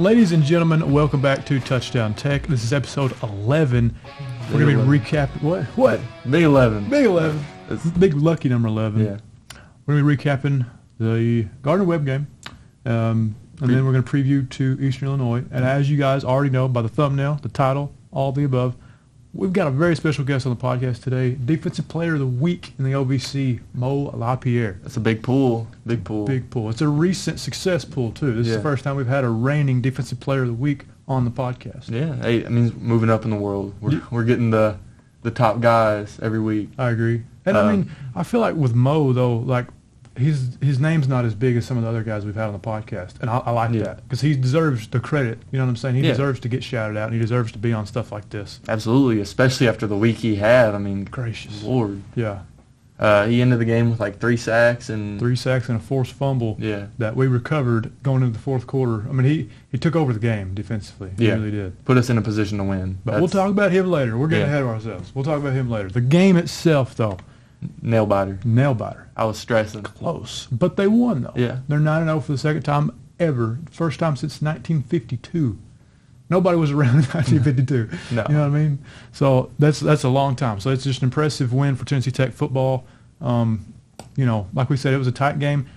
Ladies and gentlemen, welcome back to Touchdown Tech. This is episode 11. We're going to be recapping... What? Big 11. Big 11. Big lucky number 11. Yeah. We're going to be recapping the Gardner-Webb game. And then we're going to preview to Eastern Illinois. And as you guys already know by the thumbnail, the title, all the above, we've got a very special guest on the podcast today. Defensive Player of the Week in the OVC, Maurice Lapierre. That's a big pool. Big pool. Big pool. It's a recent success pool, too. This is the first time we've had a reigning Defensive Player of the Week on the podcast. Yeah. Hey, I mean, moving up in the world. We're getting the top guys every week. I agree. And, I mean, I feel like with Mo, though, like, his name's not as big as some of the other guys we've had on the podcast, and I like that because he deserves the credit. You know what I'm saying? He deserves to get shouted out, and he deserves to be on stuff like this. Absolutely, especially after the week he had. I mean, gracious Lord. Yeah. He ended the game with like 3 sacks and a forced fumble. Yeah. That we recovered going into the fourth quarter. I mean, he took over the game defensively. He really did. Put us in a position to win. But we'll talk about him later. We're getting ahead of ourselves. We'll talk about him later. The game itself, though. Nail biter. I was stressing. Close. But they won, though. Yeah. They're 9-0 for the second time ever. First time since 1952. Nobody was around in 1952. No. You know what I mean? So that's a long time. So it's just an impressive win for Tennessee Tech football. You know, like we said, it was a tight game.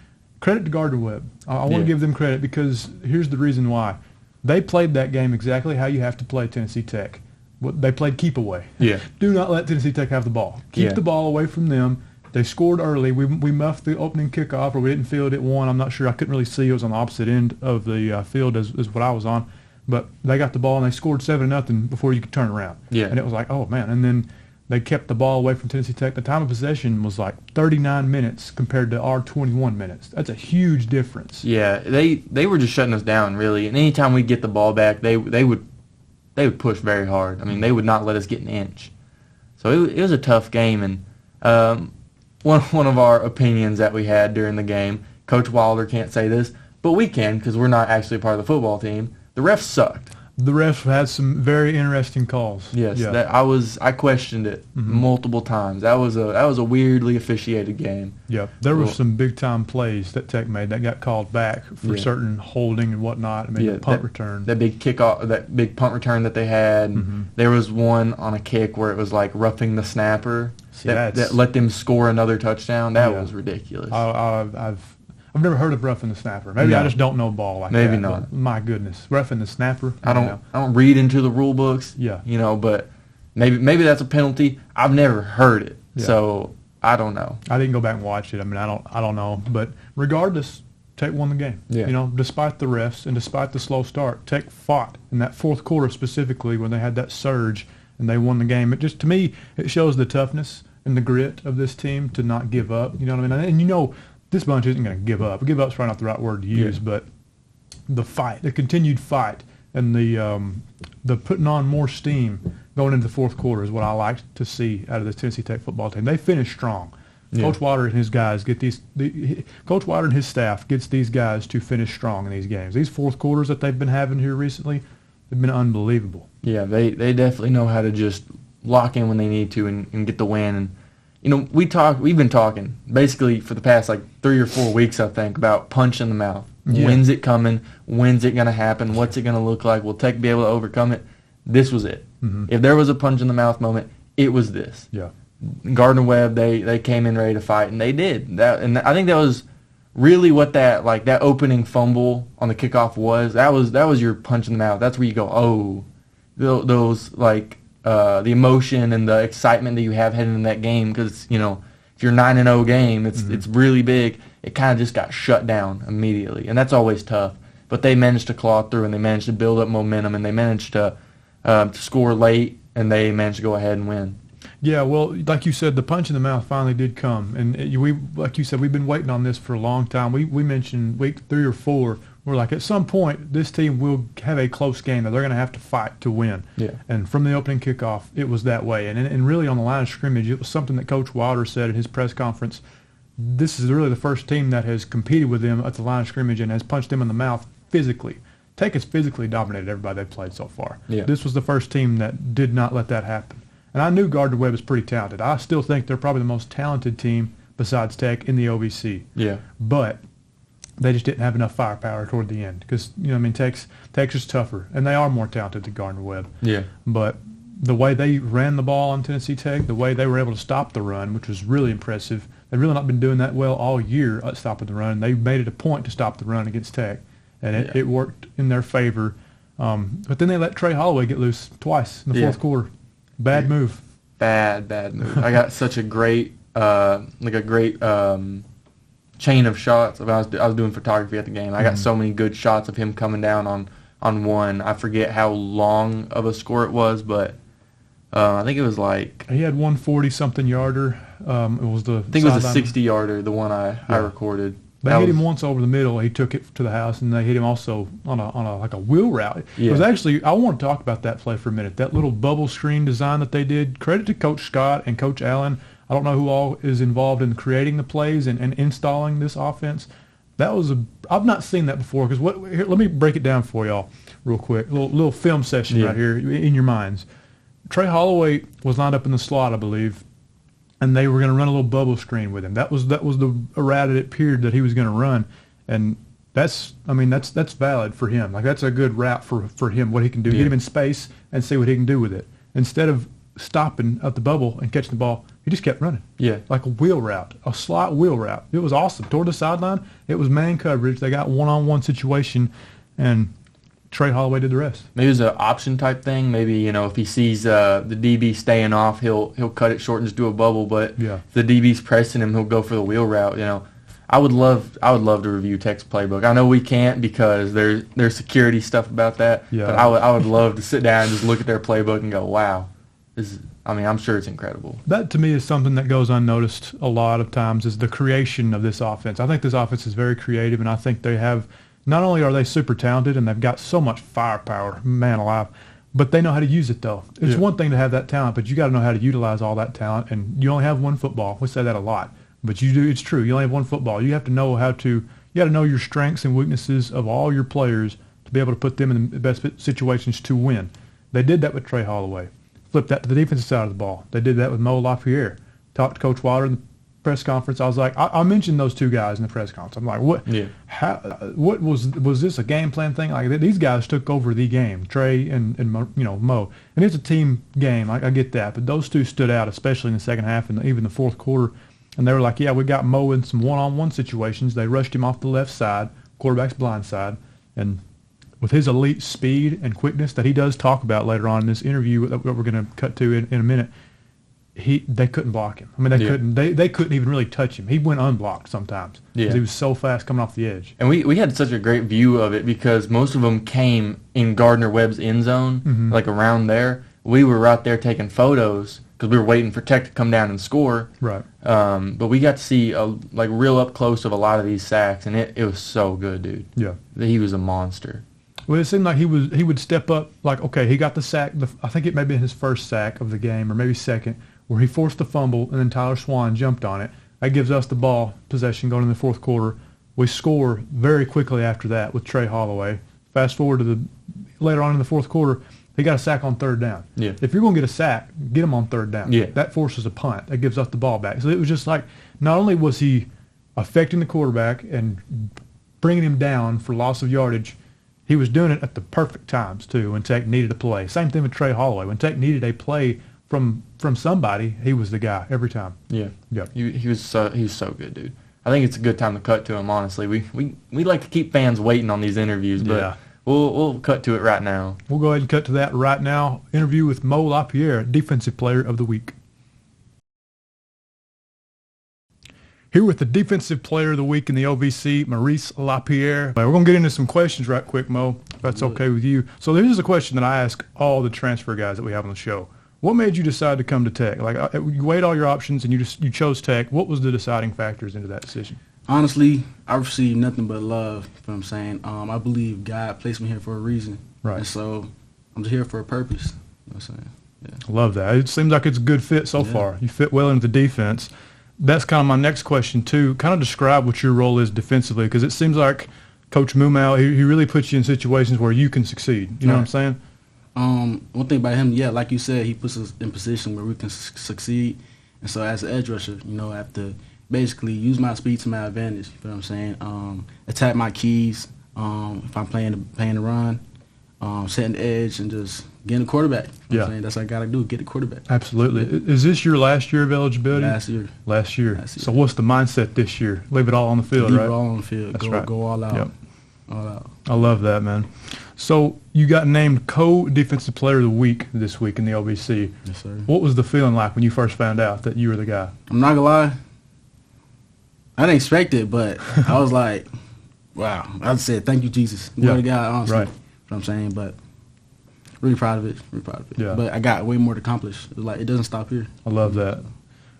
Credit to Gardner-Webb. I want to give them credit because here's the reason why. They played that game exactly how you have to play Tennessee Tech. They played keep away. Yeah. Do not let Tennessee Tech have the ball. Keep the ball away from them. They scored early. We muffed the opening kickoff, or we didn't field it one. I'm not sure. I couldn't really see. It was on the opposite end of the field as what I was on. But they got the ball, and they scored 7-0 before you could turn around. Yeah. And it was like, oh, man. And then they kept the ball away from Tennessee Tech. The time of possession was like 39 minutes compared to our 21 minutes. That's a huge difference. Yeah. They were just shutting us down, really. And anytime we get the ball back, they would push very hard. I mean, they would not let us get an inch. So it was a tough game. And one of our opinions that we had during the game, Coach Wilder can't say this, but we can because we're not actually part of the football team. The refs sucked. The refs had some very interesting calls. Yes, I questioned it multiple times. That was a weirdly officiated game. Yeah, there were some big time plays that Tech made that got called back for certain holding and whatnot. I mean, the punt return, that big kickoff, that big punt return that they had. And there was one on a kick where it was like roughing the snapper that let them score another touchdown. That was ridiculous. I've never heard of roughing the snapper. Maybe I just don't know ball like that. Maybe not. My goodness, roughing the snapper. I don't read into the rule books. Yeah. You know, but maybe that's a penalty. I've never heard it, so I don't know. I didn't go back and watch it. I mean, I don't know. But regardless, Tech won the game. Yeah. You know, despite the refs and despite the slow start, Tech fought in that fourth quarter specifically when they had that surge and they won the game. It just, to me, it shows the toughness and the grit of this team to not give up. You know what I mean? And you know, this bunch isn't going to give up. Give up's probably not the right word to use, but the fight, the continued fight, and the putting on more steam going into the fourth quarter is what I like to see out of this Tennessee Tech football team. They finish strong. Yeah. Coach Wilder and his guys Coach Wilder and his staff gets these guys to finish strong in these games. These fourth quarters that they've been having here recently have been unbelievable. Yeah, they definitely know how to just lock in when they need to and get the win. And you know, we've been talking basically for the past like 3 or 4 weeks, I think, about punch in the mouth. Yeah. When's it coming? When's it going to happen? What's it going to look like? Will Tech be able to overcome it? This was it. If there was a punch in the mouth moment, it was this. Yeah. Gardner-Webb, they came in ready to fight, and they did. And I think that was really what that opening fumble on the kickoff was. That was your punch in the mouth. That's where you go, oh, those the emotion and the excitement that you have heading in that game, because you know, if you're 9-0 game, it's really big. It kind of just got shut down immediately, and that's always tough. But they managed to claw through, and they managed to build up momentum, and they managed to score late, and they managed to go ahead and win. Yeah, well, like you said, the punch in the mouth finally did come, and like you said, we've been waiting on this for a long time. We mentioned week 3 or 4. We're like, at some point, this team will have a close game that they're going to have to fight to win. Yeah. And from the opening kickoff, it was that way. And really on the line of scrimmage, it was something that Coach Wilder said at his press conference. This is really the first team that has competed with them at the line of scrimmage and has punched them in the mouth physically. Tech has physically dominated everybody they've played so far. Yeah. This was the first team that did not let that happen. And I knew Gardner-Webb is pretty talented. I still think they're probably the most talented team besides Tech in the OVC. Yeah. But They just didn't have enough firepower toward the end because, Tech's is tougher, and they are more talented than Gardner-Webb. Yeah. But the way they ran the ball on Tennessee Tech, the way they were able to stop the run, which was really impressive. They've really not been doing that well all year at stopping the run. They made it a point to stop the run against Tech, and it worked in their favor. But then they let Trey Holloway get loose twice in the fourth quarter. Bad move. Bad move. I got such a great chain of shots. I was doing photography at the game. I got so many good shots of him coming down on one. I forget how long of a score it was, but I think it was like he had 140-something yarder. It was the I think it was a 60-yarder, the one I recorded. They hit him once over the middle. He took it to the house, and they hit him also on a like a wheel route. Yeah. It was actually, I want to talk about that play for a minute. That little bubble screen design that they did. Credit to Coach Scott and Coach Allen. I don't know who all is involved in creating the plays and installing this offense. I've not seen that before. Because let me break it down for y'all real quick. A little film session right here in your minds. Trey Holloway was lined up in the slot, I believe, and they were going to run a little bubble screen with him. That was the route it appeared that he was going to run, and that's valid for him. Like, that's a good route for him, what he can do. Get him in space and see what he can do with it. Instead of stopping at the bubble and catching the ball, he just kept running. Yeah. Like a wheel route, a slot wheel route. It was awesome. Toward the sideline, it was man coverage. They got one-on-one situation, and Trey Holloway did the rest. Maybe it was an option type thing. Maybe, if he sees the DB staying off, he'll cut it short and just do a bubble. But if the DB's pressing him, he'll go for the wheel route. I would love to review Tech's playbook. I know we can't because there's security stuff about that. Yeah. But I would love to sit down and just look at their playbook and go, wow, I'm sure it's incredible. That, to me, is something that goes unnoticed a lot of times, is the creation of this offense. I think this offense is very creative, and I think they have – not only are they super talented and they've got so much firepower, man alive, but they know how to use it, though. It's one thing to have that talent, but you got to know how to utilize all that talent, and you only have one football. We say that a lot, but you do. It's true. You only have one football. You have to know you got to know your strengths and weaknesses of all your players to be able to put them in the best situations to win. They did that with Trey Holloway. Flip that to the defensive side of the ball. They did that with Mo Lapierre. Talked to Coach Wilder in the press conference. I was like, I mentioned those two guys in the press conference. I'm like, what? Yeah. What was this a game plan thing? Like, these guys took over the game, Trey and Mo. And it's a team game. I get that, but those two stood out, especially in the second half and even the fourth quarter. And they were like, we got Mo in some one-on-one situations. They rushed him off the left side, quarterback's blind side, and with his elite speed and quickness that he does talk about later on in this interview that we're going to cut to in a minute, they couldn't block him. I mean, they couldn't even really touch him. He went unblocked sometimes because he was so fast coming off the edge. And we had such a great view of it because most of them came in Gardner-Webb's end zone, like around there. We were right there taking photos because we were waiting for Tech to come down and score. Right. But we got to see real up close of a lot of these sacks, and it was so good, dude. Yeah. He was a monster. Well, it seemed like he would step up. Like, okay, he got the sack. I think it may have been his first sack of the game, or maybe second, where he forced the fumble, and then Tyler Swan jumped on it. That gives us the ball possession going in the fourth quarter. We score very quickly after that with Trey Holloway. Fast forward to later on in the fourth quarter, he got a sack on third down. Yeah. If you're going to get a sack, get him on third down. Yeah. That forces a punt. That gives us the ball back. So it was just like, not only was he affecting the quarterback and bringing him down for loss of yardage, he was doing it at the perfect times, too, when Tech needed a play. Same thing with Trey Holloway. When Tech needed a play from somebody, he was the guy every time. Yeah. Yep. He was so good, dude. I think it's a good time to cut to him, honestly. We like to keep fans waiting on these interviews, but we'll cut to it right now. We'll go ahead and cut to that right now. Interview with Mo Lapierre, Defensive Player of the Week. Here with the Defensive Player of the Week in the OVC, Maurice Lapierre. We're going to get into some questions right quick, Mo, if that's okay with you. So this is a question that I ask all the transfer guys that we have on the show. What made you decide to come to Tech? Like, you weighed all your options and you chose Tech. What was the deciding factors into that decision? Honestly, I received nothing but love. You know what I'm saying? I believe God placed me here for a reason. Right. And so I'm just here for a purpose. You know what I'm saying? Yeah. Love that. It seems like it's a good fit so far. You fit well into the defense. That's kind of my next question, too. Kind of describe what your role is defensively, because it seems like Coach Mumau, he really puts you in situations where you can succeed. You know what I'm saying? One thing about him, like you said, he puts us in position where we can succeed. And so as an edge rusher, I have to basically use my speed to my advantage. You feel what I'm saying? Attack my keys. If I'm playing the run, setting the edge and just getting the quarterback. You know what I'm saying? That's what I gotta do. Get the quarterback. Absolutely. Is this your last year of eligibility? Last year. Last year. So what's the mindset this year? Leave it all on the field, Leave right? it all on the field. That's right. Go all out. Yep. All out. I love that, man. So you got named co-defensive player of the week this week in the OVC. Yes, sir. What was the feeling like when you first found out that you were the guy? I'm not gonna lie. I didn't expect it, but I was like, wow. I said, thank you, Jesus. Glory to God, honestly. Right. You know what I'm saying? But really proud of it. Yeah. But I got way more to accomplish. It was like, it doesn't stop here. I love that.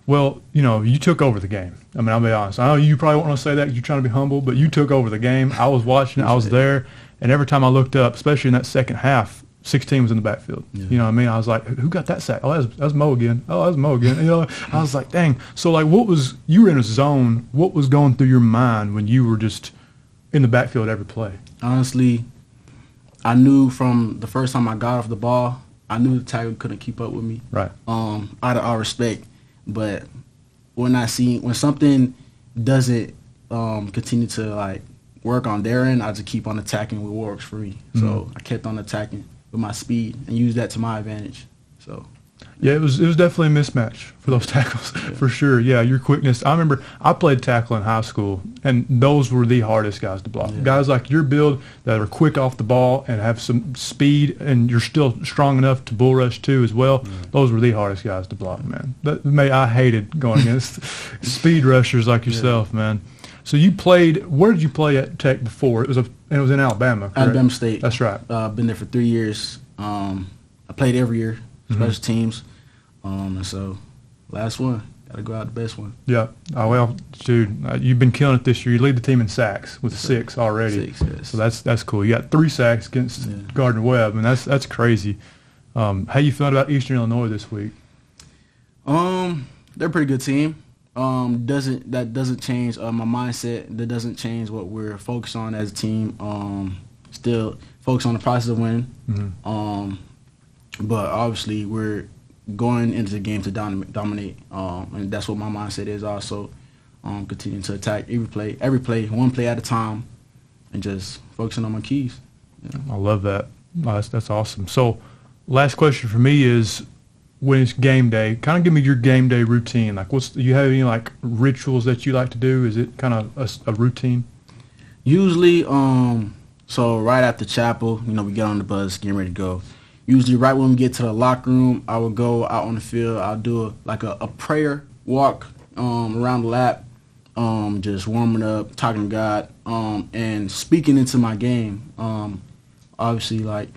Well, you took over the game. I mean, I'll be honest. I know you probably won't want to say that 'cause you're trying to be humble, but you took over the game. I was watching it. I was there. And every time I looked up, especially in that second half, 16 was in the backfield. Yeah. You know what I mean? I was like, who got that sack? Oh, that was Mo again. Oh, that was Mo again. I was like, dang. So, like, you were in a zone. What was going through your mind when you were just in the backfield every play? Honestly, I knew from the first time I got off the ball, I knew the tackle couldn't keep up with me. Right. Out of all respect. But when something doesn't continue to, like, work on their end, I just keep on attacking what works for me. So I kept on attacking with my speed and used that to my advantage. So yeah, it was definitely a mismatch for those tackles for sure. Yeah, your quickness. I remember I played tackle in high school, and those were the hardest guys to block. Yeah. Guys like your build that are quick off the ball and have some speed, and you're still strong enough to bull rush too as well. Those were the hardest guys to block, man. I hated going against speed rushers like yourself, man. So you played. Where did you play at Tech before? It was in Alabama. Correct? Alabama State. That's right. Been there for 3 years. I played every year, special teams. And so last one, got to go out the best one. Yeah. Oh, well, dude, you've been killing it this year. You lead the team in sacks with 6 already. 6, yes. So that's cool. You got 3 sacks against Gardner-Webb, and that's crazy. How you feeling about Eastern Illinois this week? They're a pretty good team. That doesn't change my mindset. That doesn't change what we're focused on as a team. Still focused on the process of winning. But obviously we're going into the game to dominate, and that's what my mindset is also. Continuing to attack every play, one play at a time, and just focusing on my keys. Yeah. I love that. That's awesome. So last question for me is, when it's game day, kind of give me your game day routine. Like, do you have any like rituals that you like to do? Is it kind of a routine? Usually, so right after chapel, we get on the bus, getting ready to go. Usually, right when we get to the locker room, I will go out on the field. I'll do a prayer walk around the lap, just warming up, talking to God, and speaking into my game. Obviously, like,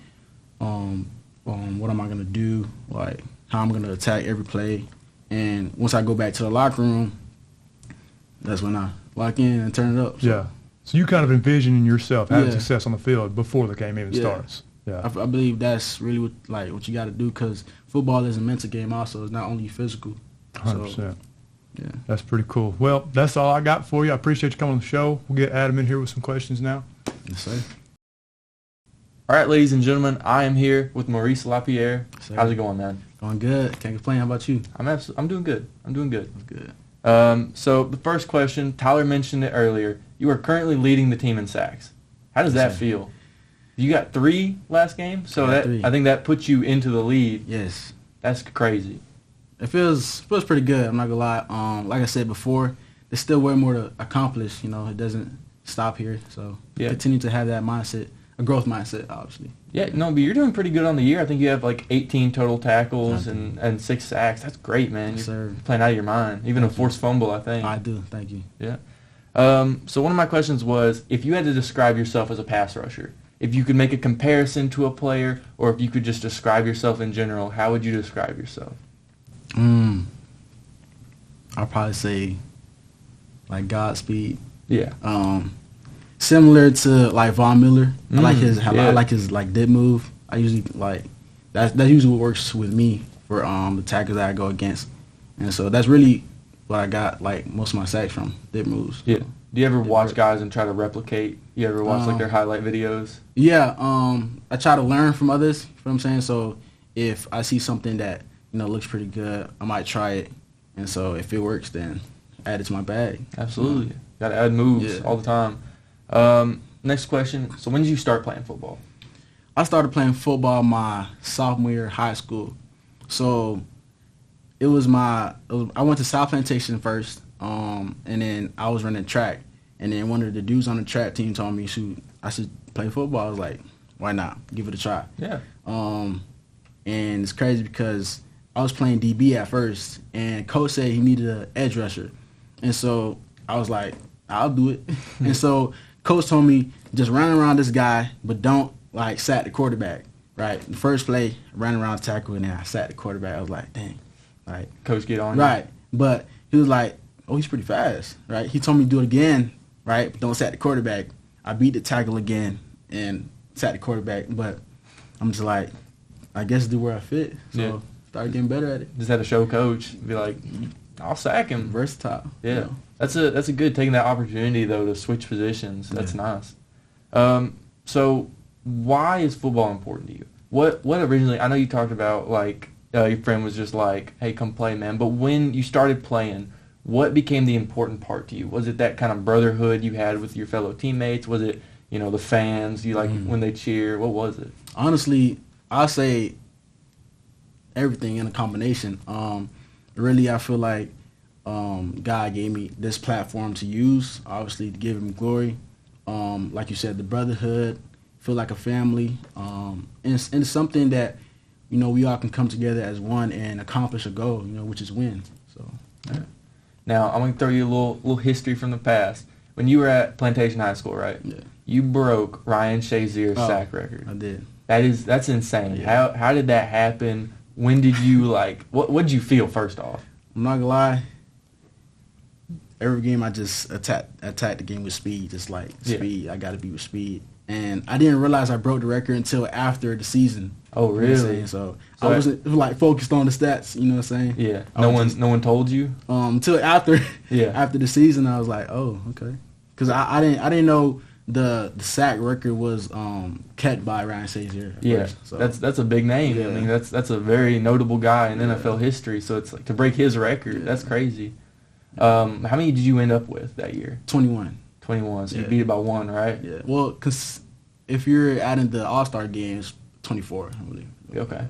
what am I gonna do? Like, how I'm going to attack every play. And once I go back to the locker room, that's when I lock in and turn it up. So. Yeah. So you kind of envisioning yourself having success on the field before the game even starts. Yeah. I believe that's really what you got to do, because football is a mental game also. It's not only physical. 100%. So, yeah. That's pretty cool. Well, that's all I got for you. I appreciate you coming on the show. We'll get Adam in here with some questions now. Yes, sir. All right, ladies and gentlemen, I am here with Maurice Lapierre. Yes, how's it going, man? Going good. Can't complain. How about you? I'm doing good. That's good. So the first question, Tyler mentioned it earlier. You are currently leading the team in sacks. How does that feel? You got 3 last game, so I think that puts you into the lead. Yes. That's crazy. It feels pretty good. I'm not gonna lie. Like I said before, there's still way more to accomplish. It doesn't stop here. So continue to have that mindset, a growth mindset, obviously. Yeah, no, but you're doing pretty good on the year. I think you have like 18 total tackles and 6 sacks. That's great, man. Yes, you're sir. playing out of your mind. Even a forced fumble, I think. I do. Thank you. Yeah. So one of my questions was, if you had to describe yourself as a pass rusher, if you could make a comparison to a player, or if you could just describe yourself in general, how would you describe yourself? I'll probably say like Godspeed. Yeah. Similar to like Von Miller. I like his like dip move. I usually like that's usually what works with me for the tackles that I go against. And so that's really what I got like most of my sacks from, dip moves. Yeah. Do you ever watch guys and try to replicate? You ever watch like their highlight videos? Yeah, I try to learn from others, you know what I'm saying? So if I see something that, looks pretty good, I might try it. And so if it works, then add it to my bag. Absolutely. Got to add moves all the time. Next question. So when did you start playing football? I started playing football my sophomore year of high school. So I went to South Plantation first, and then I was running track. And then one of the dudes on the track team told me I should play football. I was like, why not? Give it a try. Yeah. And it's crazy because I was playing DB at first, and coach said he needed an edge rusher. And so I was like, I'll do it. And so coach told me, just run around this guy, but don't, sack the quarterback, right? The first play, ran around tackle, and then I sacked the quarterback. I was like, dang. Coach get on you. Right. But he was like, oh, he's pretty fast, right? He told me to do it again, right? But don't sack the quarterback. I beat the tackle again and sacked the quarterback. But I'm just like, I guess do where I fit. So started getting better at it. Just had to show coach, be like, I'll sack him. Versatile. Yeah. You know? That's a good taking that opportunity though to switch positions. That's nice. So why is football important to you? What originally, I know you talked about your friend was just like, hey, come play, man. But when you started playing, what became the important part to you? Was it that kind of brotherhood you had with your fellow teammates? Was it, the fans, you like when they cheer? What was it? Honestly, I'll say everything in a combination. Really, I feel like God gave me this platform to use, obviously, to give him glory. Like you said, the brotherhood, feel like a family, and something that, we all can come together as one and accomplish a goal, which is win. So, yeah. Now, I'm going to throw you a little history from the past. When you were at Plantation High School, right? Yeah. You broke Ryan Shazier's sack record. I did. That's insane. Yeah. How did that happen? When did you what did you feel first off? I'm not gonna lie. Every game I just attacked the game with speed, just speed. I got to be with speed, and I didn't realize I broke the record until after the season. Oh, really? So I wasn't focused on the stats. You know what I'm saying? Yeah. No one told you. Until after after the season, I was like, oh, okay, because I didn't know the sack record was kept by Ryan Shazier. Yeah, so. that's a big name. Yeah. I mean, that's a very notable guy in NFL history. So it's to break his record, that's crazy. How many did you end up with that year? 21. 21. So you beat it by one, right? Yeah. Well, because if you're adding the All-Star games, 24, I believe. Okay.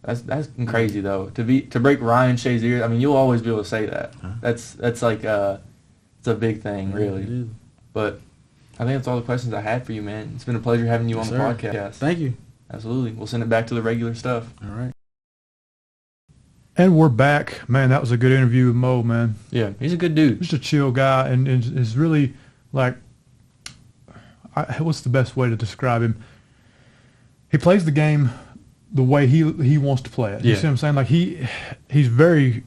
That's crazy though. To break Ryan Shazier, I mean, you'll always be able to say that. Huh? That's it's a big thing, really. It is. But I think that's all the questions I had for you, man. It's been a pleasure having you on the podcast. Thank you. Absolutely. We'll send it back to the regular stuff. All right. And we're back. Man, that was a good interview with Mo, man. Yeah, he's a good dude. Just a chill guy, and is really what's the best way to describe him? He plays the game the way he wants to play it. You see what I'm saying? Like he's very,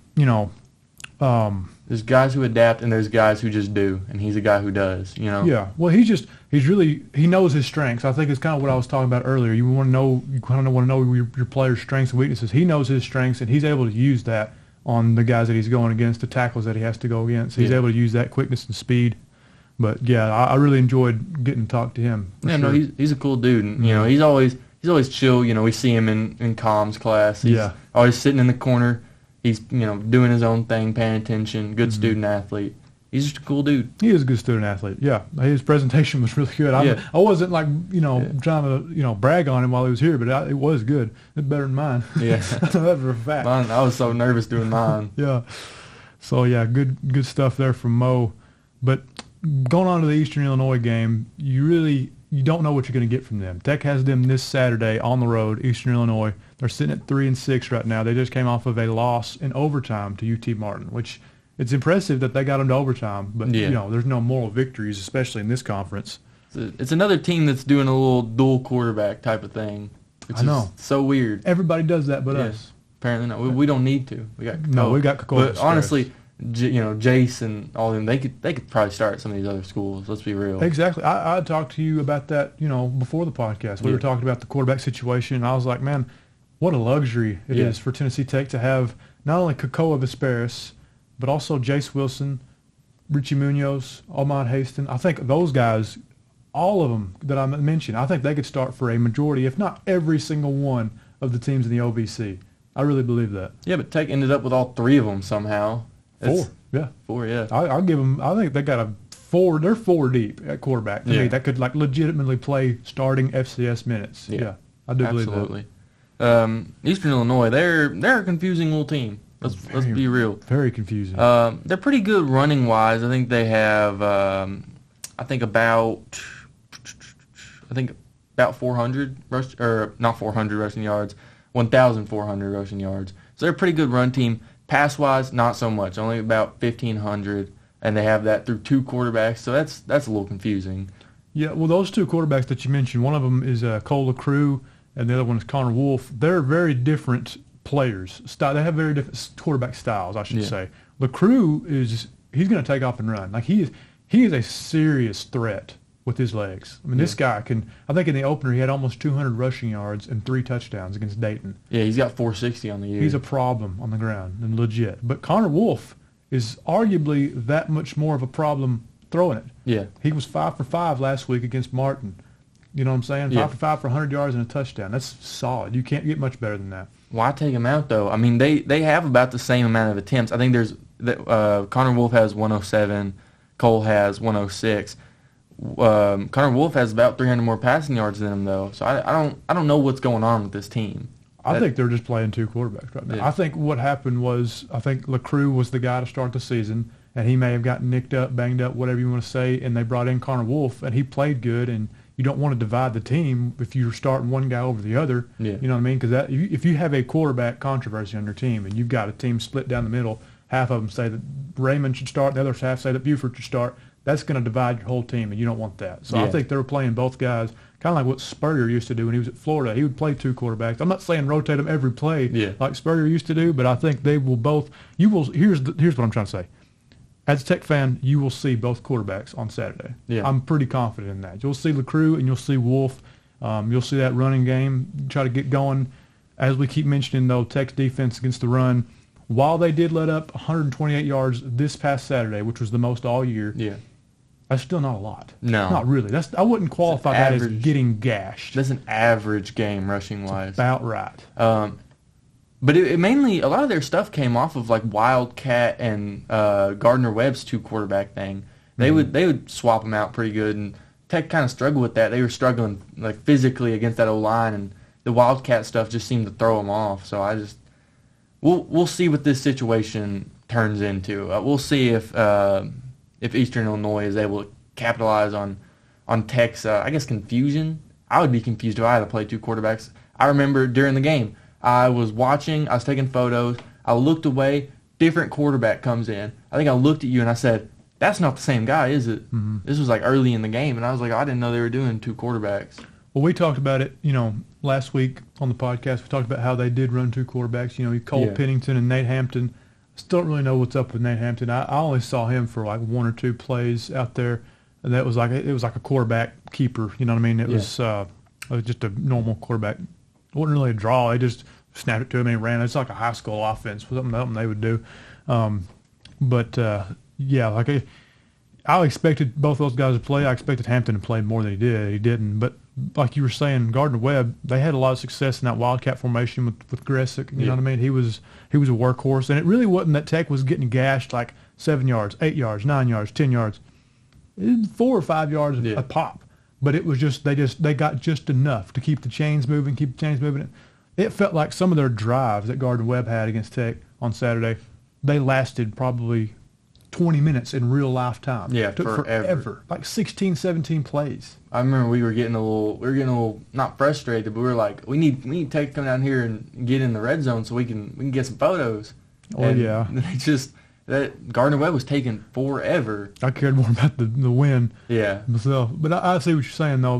there's guys who adapt and there's guys who just do, and he's a guy who does, Yeah. Well, he knows his strengths. I think it's kind of what I was talking about earlier. You kind of want to know your player's strengths and weaknesses. He knows his strengths, and he's able to use that on the guys that he's going against, the tackles that he has to go against. He's able to use that quickness and speed. But yeah, I really enjoyed getting to talk to him. Yeah, no, he's a cool dude, and he's always chill. We see him in comms class. He's always sitting in the corner. He's doing his own thing, paying attention. Good student athlete. He's just a cool dude. He is a good student athlete. Yeah, his presentation was really good. I wasn't trying to brag on him while he was here, but it was good. It's better than mine. Yeah, that's for a fact. Mine, I was so nervous doing mine. Yeah. So yeah, good stuff there from Mo. But going on to the Eastern Illinois game, you don't know what you're going to get from them. Tech has them this Saturday on the road, Eastern Illinois. They're sitting at 3-6 right now. They just came off of a loss in overtime to UT Martin, which it's impressive that they got them to overtime. But there's no moral victories, especially in this conference. It's another team that's doing a little dual quarterback type of thing. Which I know. Is so weird. Everybody does that, but us. Apparently not. We don't need to. We got Kakko. No, we got Kakko. But honestly, Jace and all of them, they could probably start at some of these other schools. Let's be real. Exactly. I talked to you about that, before the podcast. We were talking about the quarterback situation, and I was like, man, what a luxury it is for Tennessee Tech to have not only Kakko Vesperis, but also Jace Wilson, Richie Munoz, Ahmad Haston. I think those guys, all of them that I mentioned, I think they could start for a majority, if not every single one of the teams in the OVC. I really believe that. Yeah, but Tech ended up with all three of them somehow. Four. Yeah. 4, yeah. I'll give them. I think they got a 4. They're 4 deep at quarterback. To me, that could like legitimately play starting FCS minutes. Yeah, I do believe that. Absolutely. Eastern Illinois, they're a confusing little team. Let's be real. Very confusing. They're pretty good running wise. I think they have about 400 not 400 rushing yards, 1,400 rushing yards. So they're a pretty good run team. Pass wise, not so much. Only about 1,500, and they have that through 2 quarterbacks. So that's a little confusing. Yeah, well, those 2 quarterbacks that you mentioned, one of them is Cole LaCrue, and the other one is Connor Wolf. They're very different players. They have very different quarterback styles, I should say. LaCrue he's going to take off and run. Like he is a serious threat with his legs. I mean, this guy can. I think in the opener he had almost 200 rushing yards and 3 touchdowns against Dayton. Yeah, he's got 460 on the year. He's a problem on the ground and legit. But Connor Wolf is arguably that much more of a problem throwing it. Yeah, he was 5 for 5 last week against Martin. You know what I'm saying? 5 for 5 for 100 yards and a touchdown. That's solid. You can't get much better than that. Why take him out though? I mean, they have about the same amount of attempts. I think Connor Wolf has 107, Cole has 106. Connor Wolf has about 300 more passing yards than him though. So I don't know what's going on with this team. I think they're just playing 2 quarterbacks right now. Yeah. I think what happened was LaCrue was the guy to start the season, and he may have gotten nicked up, banged up, whatever you want to say, and they brought in Connor Wolf, and he played good, and you don't want to divide the team if you're starting one guy over the other. Yeah. You know what I mean? Because if you have a quarterback controversy on your team and you've got a team split down the middle, half of them say that Raymond should start, the other half say that Buford should start, that's going to divide your whole team, and you don't want that. So I think they were playing both guys, kind of like what Spurrier used to do when he was at Florida. He would play 2 quarterbacks. I'm not saying rotate them every play like Spurrier used to do, but I think they will both. Here's what I'm trying to say. As a Tech fan, you will see both quarterbacks on Saturday. Yeah. I'm pretty confident in that. You'll see LaCrue and you'll see Wolf. You'll see that running game try to get going. As we keep mentioning, though, Tech's defense against the run, while they did let up 128 yards this past Saturday, which was the most all year, that's still not a lot. No. Not really. I wouldn't qualify that as getting gashed. That's an average game rushing-wise. About right. But it mainly, a lot of their stuff came off of like Wildcat and Gardner-Webb's 2 quarterback thing. They would swap them out pretty good, and Tech kind of struggled with that. They were struggling like physically against that O-line, and the Wildcat stuff just seemed to throw them off. So we'll see what this situation turns into. We'll see if Eastern Illinois is able to capitalize on Tech's I guess confusion. I would be confused if I had to play 2 quarterbacks. I remember during the game, I was watching, I was taking photos, I looked away, different quarterback comes in. I think I looked at you and I said, that's not the same guy, is it? Mm-hmm. This was like early in the game, and I was like, I didn't know they were doing 2 quarterbacks. Well, we talked about it, last week on the podcast. We talked about how they did run 2 quarterbacks. Cole Pennington and Nate Hampton. Still don't really know what's up with Nate Hampton. I only saw him for like 1 or 2 plays out there, and it was like a quarterback keeper. You know what I mean? It was just a normal quarterback. It wasn't really a draw. They just snapped it to him and he ran. It's like a high school offense, something they would do. I expected both those guys to play. I expected Hampton to play more than he did. He didn't. But like you were saying, Gardner-Webb, they had a lot of success in that Wildcat formation with Gressick. You know what I mean? He was a workhorse, and it really wasn't that Tech was getting gashed like 7 yards, 8 yards, 9 yards, 10 yards. It was 4 or 5 yards a pop. But it was just they got just enough to keep the chains moving, It felt like some of their drives that Gardner-Webb had against Tech on Saturday, they lasted probably 20 minutes in real life time. Yeah, it took forever. Like 16, 17 plays. I remember we were getting a little not frustrated, but we were like, we need Tech to come down here and get in the red zone so we can get some photos. That Gardner-Webb was taking forever. I cared more about the win myself. But I see what you're saying, though.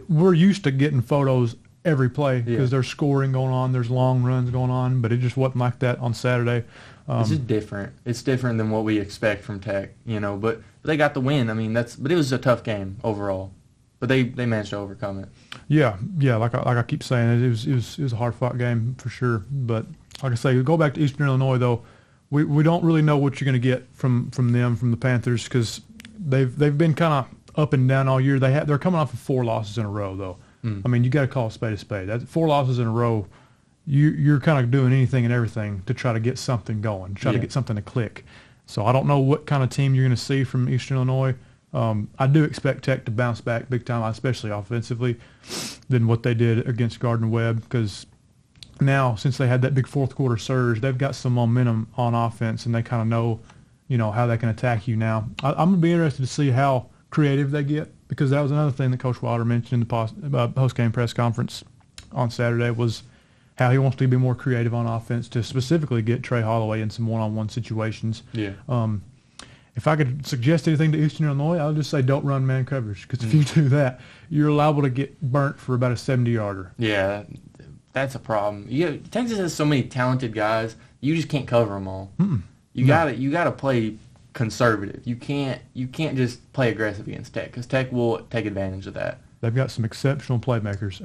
We're used to getting photos every play because there's scoring going on, there's long runs going on, but it just wasn't like that on Saturday. It's just different. It's different than what we expect from Tech, but they got the win. I mean, but it was a tough game overall. But they managed to overcome it. Yeah, like I keep saying, it was a hard-fought game for sure. But like I say, go back to Eastern Illinois, though. We don't really know what you're going to get from the Panthers, because they've been kind of up and down all year. They're coming off of 4 losses in a row, though. I mean, you got to call a spade a spade. That's 4 losses in a row. You're kind of doing anything and everything to try to get something going, to get something to click. So I don't know what kind of team you're going to see from Eastern Illinois. I do expect Tech to bounce back big time, especially offensively, than what they did against Gardner-Webb, because now, since they had that big fourth quarter surge, they've got some momentum on offense, and they kind of know, how they can attack you now. I'm going to be interested to see how creative they get, because that was another thing that Coach Wilder mentioned in the post-game press conference on Saturday, was how he wants to be more creative on offense to specifically get Trey Holloway in some one-on-one situations. Yeah. If I could suggest anything to Eastern Illinois, I would just say don't run man coverage, because if you do that, you're liable to get burnt for about a 70-yarder. Yeah, that's a problem. Texas has so many talented guys, you just can't cover them all. You gotta play conservative. You can't just play aggressive against Tech, because Tech will take advantage of that. They've got some exceptional playmakers,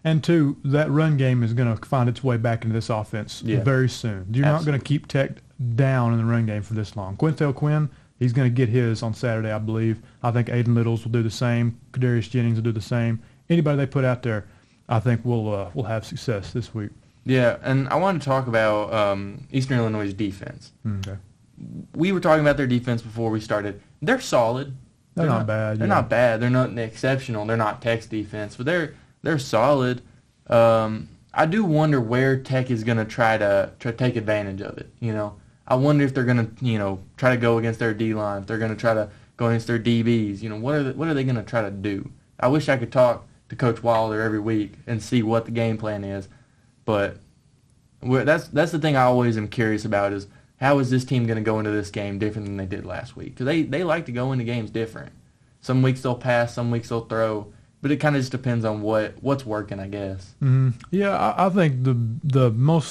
and two, that run game is going to find its way back into this offense very soon. You're not going to keep Tech down in the run game for this long. Quintel Quinn, he's going to get his on Saturday, I believe. I think Aiden Littles will do the same. Kadarius Jennings will do the same. Anybody they put out there, I think will have success this week. Yeah, and I want to talk about Eastern Illinois' defense. Okay. We were talking about their defense before we started. They're solid. They're not bad. They're not bad. They're not exceptional. They're not Tech's defense, but they're solid. I do wonder where Tech is going to try to take advantage of it. I wonder if they're going to try to go against their D-line. If they're going to try to go against their DBs. What are they going to try to do? I wish I could talk to Coach Wilder every week and see what the game plan is, but that's the thing I always am curious about, is how is this team going to go into this game different than they did last week? Because they like to go into games different. Some weeks they'll pass, some weeks they'll throw, but it kind of just depends on what's working, I guess. Mm-hmm. Yeah, I think the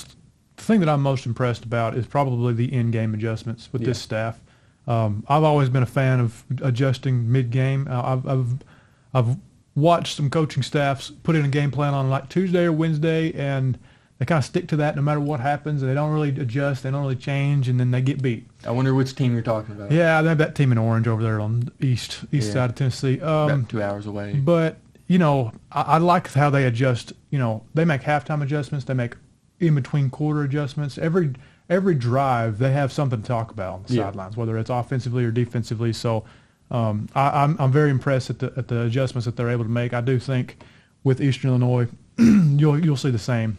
thing that I'm most impressed about is probably the in-game adjustments with this staff. I've always been a fan of adjusting mid-game. I've watched some coaching staffs put in a game plan on like Tuesday or Wednesday, and they kind of stick to that no matter what happens, and they don't really adjust, they don't really change, and then they get beat. I wonder which team you're talking about. Yeah, they have that team in orange over there on the east side of Tennessee. About 2 hours away. But, I like how they adjust. They make halftime adjustments. They make in-between quarter adjustments. Every drive, they have something to talk about on the sidelines, whether it's offensively or defensively. So I'm very impressed at the adjustments that they're able to make. I do think with Eastern Illinois, you'll see the same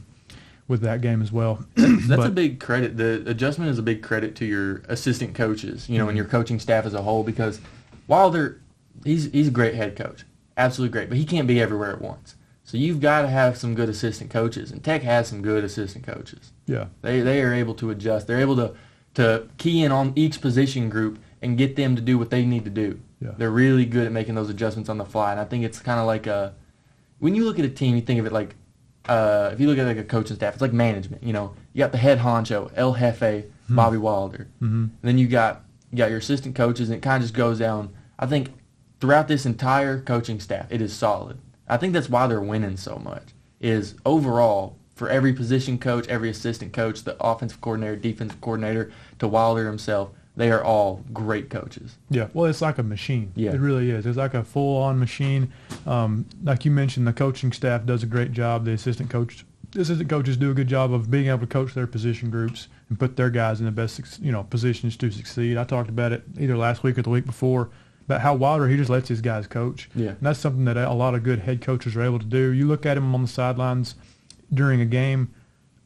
with that game as well. That's a big credit. The adjustment is a big credit to your assistant coaches, and your coaching staff as a whole, because Wilder, he's a great head coach, absolutely great, but he can't be everywhere at once. So you've got to have some good assistant coaches, and Tech has some good assistant coaches. Yeah, they are able to adjust. They're able to key in on each position group and get them to do what they need to do. Yeah. They're really good at making those adjustments on the fly, and I think it's kind of like when you look at a team, you think of it like, if you look at like a coaching staff, it's like management. You got the head honcho, El Jefe, Bobby Wilder. And then you got your assistant coaches, and it kind of just goes down. I think throughout this entire coaching staff, it is solid. I think that's why they're winning so much, is overall, for every position coach, every assistant coach, the offensive coordinator, defensive coordinator, to Wilder himself, they are all great coaches. Yeah, well, it's like a machine. Yeah. It really is. It's like a full-on machine. Like you mentioned, the coaching staff does a great job. The assistant coaches do a good job of being able to coach their position groups and put their guys in the best positions to succeed. I talked about it either last week or the week before about how Wilder, he just lets his guys coach. Yeah. And that's something that a lot of good head coaches are able to do. You look at him on the sidelines during a game,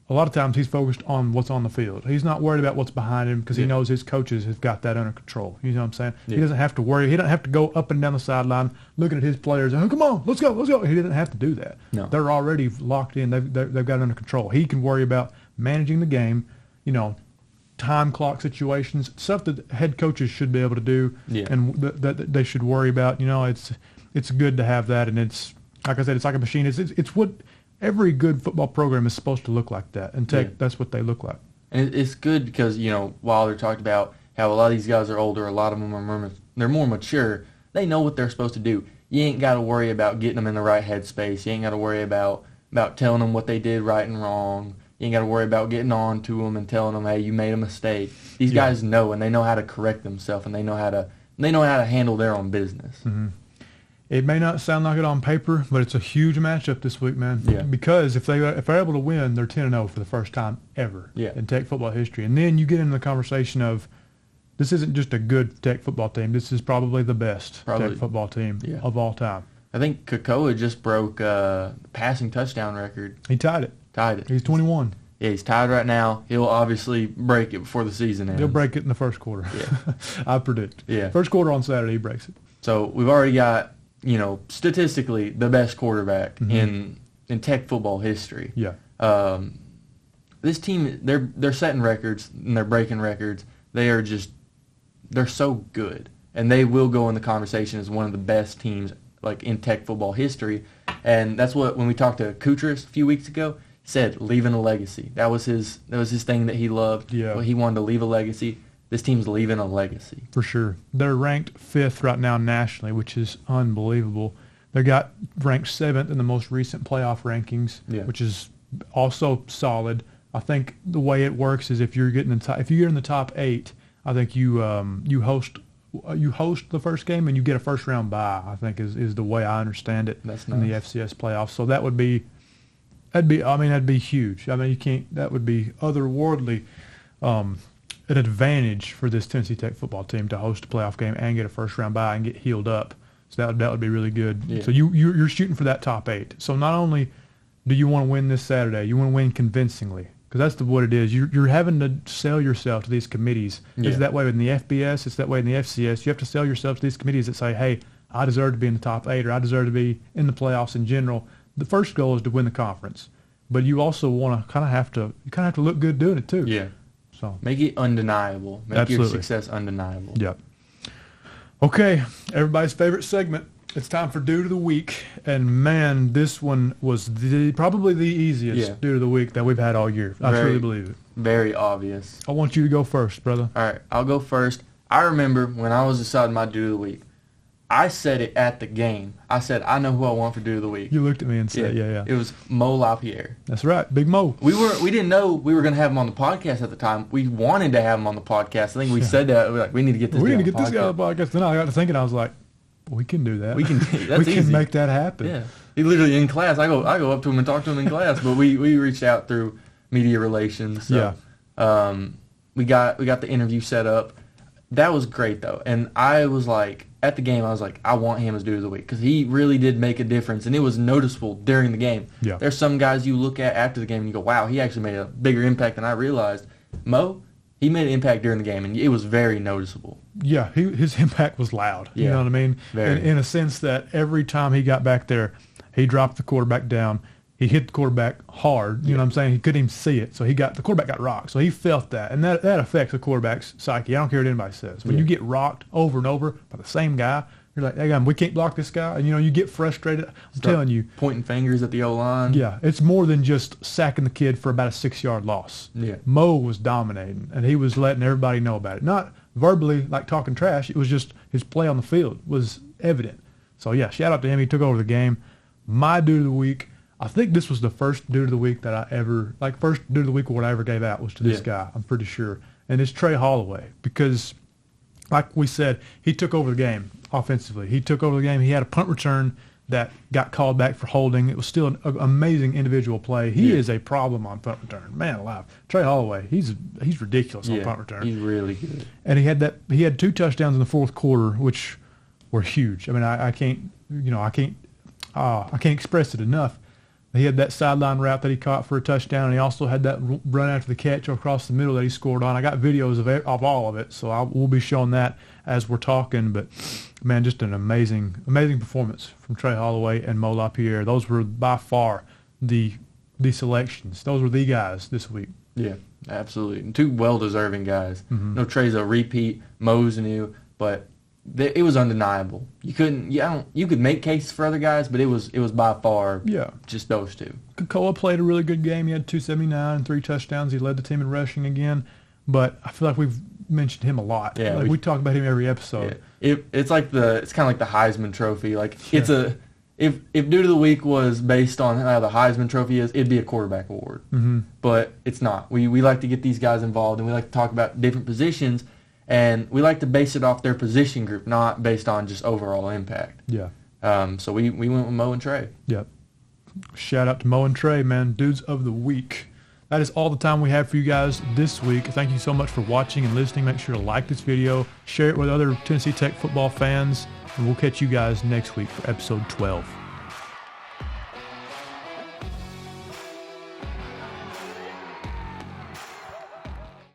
a lot of times he's focused on what's on the field. He's not worried about what's behind him because he knows his coaches have got that under control. You know what I'm saying? Yeah. He doesn't have to worry. He doesn't have to go up and down the sideline looking at his players and, come on, let's go. He doesn't have to do that. No. They're already locked in. They've got it under control. He can worry about managing the game, time clock situations, stuff that head coaches should be able to do and that they should worry about. It's good to have that, and it's, like I said, it's like a machine. It's what every good football program is supposed to look like that, and Tech, that's what they look like. And it's good because, Wilder talked about how a lot of these guys are older, a lot of them they're more mature. They know what they're supposed to do. You ain't got to worry about getting them in the right headspace. You ain't got to worry about telling them what they did right and wrong. You ain't got to worry about getting on to them and telling them, hey, you made a mistake. These guys know, and they know how to correct themselves, and they know how to handle their own business. Mm-hmm. It may not sound like it on paper, but it's a huge matchup this week, man. Yeah. Because if they're able to win, they're 10-0 for the first time ever in Tech football history. And then you get into the conversation of, this isn't just a good Tech football team. This is probably the best Tech football team of all time. I think Kakoa just broke the passing touchdown record. He tied it. He's 21. Yeah, he's tied right now. He'll obviously break it before the season ends. He'll break it in the first quarter. Yeah. I predict. Yeah. First quarter on Saturday, he breaks it. So we've already got, statistically the best quarterback in Tech football history. Yeah. This team, they're setting records and they're breaking records. They're so good, and they will go in the conversation as one of the best teams like in Tech football history. And that's what, when we talked to Kutras a few weeks ago, said leaving a legacy. That was his thing that he loved. Yeah. Well, he wanted to leave a legacy. This team's leaving a legacy. For sure. They're ranked 5th right now nationally, which is unbelievable. They got ranked 7th in the most recent playoff rankings, which is also solid. I think the way it works is if you're in the top 8, I think you host the first game and you get a first round bye. I think is the way I understand it. That's in nice. the FCS playoffs. So that'd be huge. I mean, that would be otherworldly, an advantage for this Tennessee Tech football team to host a playoff game and get a first round bye and get healed up. So that would be really good. Yeah. So you're shooting for that top 8. So not only do you want to win this Saturday, you want to win convincingly. Because that's what it is. You're having to sell yourself to these committees. Yeah. It's that way in the FBS. It's that way in the FCS. You have to sell yourself to these committees that say, hey, I deserve to be in the top 8 or I deserve to be in the playoffs in general. The first goal is to win the conference. But you also want to kind of have to look good doing it too. Yeah. So make it undeniable. Make Absolutely. your success undeniable. Yep. Okay, everybody's favorite segment. It's time for Dude of the Week. And, man, this one was probably the easiest Dude of the Week that we've had all year. I truly believe it. Very obvious. I want you to go first, brother. All right, I'll go first. I remember when I was deciding my Dude of the Week, I said it at the game. I said, I know who I want for Dude of the Week. You looked at me and said, yeah. It was Mo Lapierre. That's right, Big Mo. We didn't know we were going to have him on the podcast at the time. We wanted to have him on the podcast. I think we said that. We were like, we need to get this guy on the podcast. this guy on the podcast. Then I got to thinking, I was like, we can do that. We can. That's we can easy. make that happen. Yeah. He literally in class. I go up to him and talk to him in class. But we reached out through media relations. So, we got the interview set up. That was great though, and I was like at the game. I was like, I want him as Dude of the Week because he really did make a difference, and it was noticeable during the game. Yeah. There's some guys you look at after the game and you go, wow, he actually made a bigger impact than I realized. Mo, he made an impact during the game, and it was very noticeable. Yeah, his impact was loud. Yeah, you know what I mean? In a sense that every time he got back there, he dropped the quarterback down. He hit the quarterback hard. You know what I'm saying? He couldn't even see it. So the quarterback got rocked. So he felt that. And that affects the quarterback's psyche. I don't care what anybody says. When you get rocked over and over by the same guy, you're like, hey, we can't block this guy. And, you get frustrated. I'm telling you. Pointing fingers at the O-line. Yeah, it's more than just sacking the kid for about a 6-yard loss. Yeah. Mo was dominating, and he was letting everybody know about it. Not verbally, like talking trash. It was just his play on the field was evident. So, yeah, shout out to him. He took over the game. My Dude of the Week, I think this was the first Dude of the Week that I ever, first Dude of the Week award I ever gave out was to this guy, I'm pretty sure. And it's Trey Holloway because, like we said, he took over the game offensively. He took over the game. He had a punt return that got called back for holding. It was still an amazing individual play. He is a problem on punt return. Man alive. Trey Holloway, he's ridiculous on punt return. He's really good. And he had 2 touchdowns in the fourth quarter, which were huge. I mean, I can't express it enough. He had that sideline route that he caught for a touchdown, and he also had that run after the catch across the middle that he scored on. I got videos of all of it, so we'll be showing that as we're talking. But, man, just an amazing performance from Trey Holloway and Mo Lapierre. Those were by far the selections. Those were the guys this week. Yeah, absolutely. And 2 well-deserving guys. Mm-hmm. No, Trey's a repeat. Mo's new, but it was undeniable. You could make cases for other guys, but it was by far just those 2. Kakoa played a really good game. He had 279 and 3 touchdowns. He led the team in rushing again, but I feel like we've mentioned him a lot. Yeah, we talk about him every episode. Yeah. It's kind of like the Heisman Trophy. It's if Dude of the Week was based on how the Heisman Trophy is, it'd be a quarterback award. Mm-hmm. But it's not. We like to get these guys involved, and we like to talk about different positions. And we like to base it off their position group, not based on just overall impact. Yeah. So we went with Mo and Trey. Yep. Shout out to Mo and Trey, man. Dudes of the Week. that is all the time we have for you guys this week. Thank you so much for watching and listening. Make sure to like this video, share it with other Tennessee Tech football fans, and we'll catch you guys next week for episode 12.